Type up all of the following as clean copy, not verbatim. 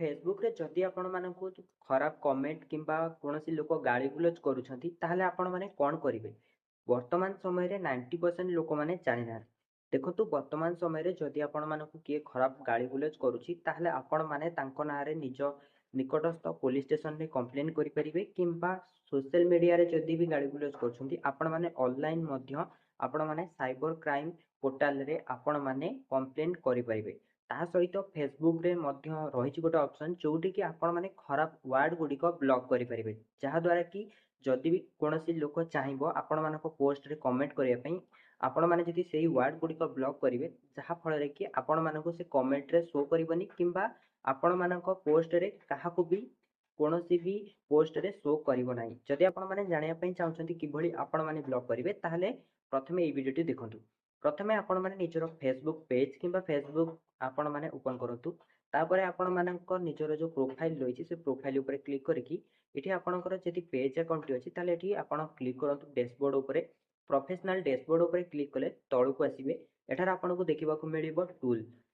ଫେସବୁକରେ ଯଦି ଆପଣମାନଙ୍କୁ ଖରାପ କମେଣ୍ଟ କିମ୍ବା କୌଣସି ଲୋକ ଗାଳିଗୁଲଜ କରୁଛନ୍ତି ତାହେଲେ ଆପଣମାନେ କ'ଣ କରିବେ? ବର୍ତ୍ତମାନ ସମୟରେ 90% ଲୋକମାନେ ଜାଣିନାହାନ୍ତି। ଦେଖନ୍ତୁ ବର୍ତ୍ତମାନ ସମୟରେ ଯଦି ଆପଣମାନଙ୍କୁ କିଏ ଖରାପ ଗାଳିଗୁଲଜ କରୁଛି ତାହେଲେ ଆପଣମାନେ ତାଙ୍କ ନାଁରେ ନିଜ ନିକଟସ୍ଥ ପୋଲିସ ଷ୍ଟେସନରେ କମ୍ପ୍ଲେନ କରିପାରିବେ କିମ୍ବା ସୋସିଆଲ ମିଡ଼ିଆରେ ଯଦି ବି ଗାଳିଗୁଲଜ କରୁଛନ୍ତି ଆପଣମାନେ ଅନଲାଇନ ମଧ୍ୟ ଆପଣମାନେ ସାଇବର କ୍ରାଇମ ପୋର୍ଟାଲରେ ଆପଣମାନେ କମ୍ପ୍ଲେନ କରିପାରିବେ। ତା ସହିତ ଫେସବୁକରେ ମଧ୍ୟ ରହିଛି ଗୋଟେ ଅପସନ୍ ଯୋଉଠିକି ଆପଣମାନେ ଖରାପ ୱାର୍ଡ ଗୁଡ଼ିକ ବ୍ଲକ୍ କରିପାରିବେ। ଯାହାଦ୍ୱାରା କି ଯଦି ବି କୌଣସି ଲୋକ ଚାହିଁବ ଆପଣମାନଙ୍କ ପୋଷ୍ଟରେ କମେଣ୍ଟ କରିବା ପାଇଁ ଆପଣମାନେ ଯଦି ସେଇ ୱାର୍ଡ ଗୁଡ଼ିକ ବ୍ଲକ୍ କରିବେ ଯାହାଫଳରେ କି ଆପଣମାନଙ୍କୁ ସେ କମେଣ୍ଟରେ ଶୋ କରିବନି କିମ୍ବା ଆପଣମାନଙ୍କ ପୋଷ୍ଟରେ କାହାକୁ ବି କୌଣସି ବି ପୋଷ୍ଟରେ ଶୋ କରିବ ନାହିଁ। ଯଦି ଆପଣମାନେ ଜାଣିବା ପାଇଁ ଚାହୁଁଛନ୍ତି କିଭଳି ଆପଣମାନେ ବ୍ଲକ୍ କରିବେ ତାହେଲେ ପ୍ରଥମେ ଏଇ ଭିଡ଼ିଓଟି ଦେଖନ୍ତୁ। ପ୍ରଥମେ ଆପଣମାନେ ନିଜର ଫେସବୁକ୍ ପେଜ୍ କିମ୍ବା ଫେସବୁକ୍ ଆପଣମାନେ ଓପନ୍ କରନ୍ତୁ। ତାପରେ ଆପଣମାନଙ୍କ ନିଜର ଯେଉଁ ପ୍ରୋଫାଇଲ୍ ରହିଛି ସେ ପ୍ରୋଫାଇଲ୍ ଉପରେ କ୍ଲିକ୍ କରିକି ଏଠି ଆପଣଙ୍କର ଯଦି ପେଜ୍ ଆକାଉଣ୍ଟଟି ଅଛି ତାହେଲେ ଏଠି ଆପଣ କ୍ଲିକ୍ କରନ୍ତୁ ଡ୍ୟାସବୋର୍ଡ଼ ଉପରେ। ପ୍ରୋଫେସନାଲ୍ ଡ୍ୟାସବୋର୍ଡ଼ ଉପରେ କ୍ଲିକ୍ କଲେ ତଳକୁ ଆସିବେ। ଏଠାରେ ଆପଣଙ୍କୁ ଦେଖିବାକୁ ମିଳିବ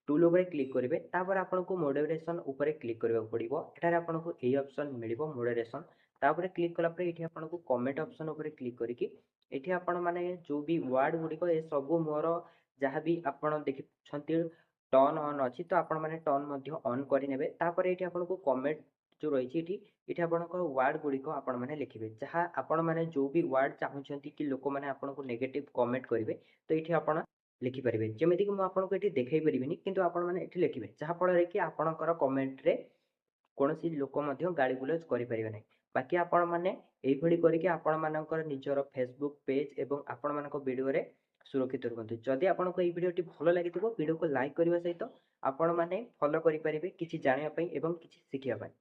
ଟୁଲ୍ ଉପରେ କ୍ଲିକ୍ କରିବେ। ତାପରେ ଆପଣଙ୍କୁ ମଡେରେସନ୍ ଉପରେ କ୍ଲିକ୍ କରିବାକୁ ପଡ଼ିବ। ଏଠାରେ ଆପଣଙ୍କୁ ଏହି ଅପସନ୍ ମିଳିବ ମଡେରେସନ୍। ତାପରେ କ୍ଲିକ୍ କଲା ପରେ ଏଠି ଆପଣଙ୍କୁ କମେଣ୍ଟ ଅପସନ୍ ଉପରେ କ୍ଲିକ୍ କରିକି ଏଠି ଆପଣମାନେ ଯେଉଁ ବି ୱାର୍ଡ ଗୁଡ଼ିକ ଏସବୁ ମୋର ଯାହା ବି ଆପଣ ଦେଖିଛନ୍ତି ଟର୍ନ ଅନ୍ ଅଛି ତ ଆପଣମାନେ ଟର୍ନ ମଧ୍ୟ ଅନ୍ କରିନେବେ। ତାପରେ ଏଠି ଆପଣଙ୍କୁ କମେଣ୍ଟ ଯେଉଁ ରହିଛି ଏଠି ଆପଣଙ୍କର ୱାର୍ଡ ଗୁଡ଼ିକ ଆପଣମାନେ ଲେଖିବେ। ଯାହା ଆପଣମାନେ ଯେଉଁ ବି ୱାର୍ଡ ଚାହୁଁଛନ୍ତି କି ଲୋକମାନେ ଆପଣଙ୍କୁ ନେଗେଟିଭ୍ କମେଣ୍ଟ କରିବେ ତ ଏଠି ଆପଣ ଲେଖିପାରିବେ। ଯେମିତିକି ମୁଁ ଆପଣଙ୍କୁ ଏଠି ଦେଖାଇ ପାରିବିନି କିନ୍ତୁ ଆପଣମାନେ ଏଠି ଲେଖିବେ। ଯାହାଫଳରେ କି ଆପଣଙ୍କର କମେଣ୍ଟରେ କୌଣସି ଲୋକ ମଧ୍ୟ ଗାଳିଗୁଲଜ କରିପାରିବେ ନାହିଁ। ବାକି ଆପଣମାନେ ଏଇଭଳି କରିକି ଆପଣମାନଙ୍କର ନିଜର ଫେସବୁକ୍ ପେଜ୍ ଏବଂ ଆପଣମାନଙ୍କ ଭିଡ଼ିଓରେ ସୁରକ୍ଷିତ ରୁହନ୍ତୁ। ଯଦି ଆପଣଙ୍କୁ ଏହି ଭିଡ଼ିଓଟି ଭଲ ଲାଗିଥିବ ଭିଡ଼ିଓକୁ ଲାଇକ୍ କରିବା ସହିତ ଆପଣମାନେ ଫଲୋ କରିପାରିବେ କିଛି ଜାଣିବା ପାଇଁ ଏବଂ କିଛି ଶିଖିବା ପାଇଁ।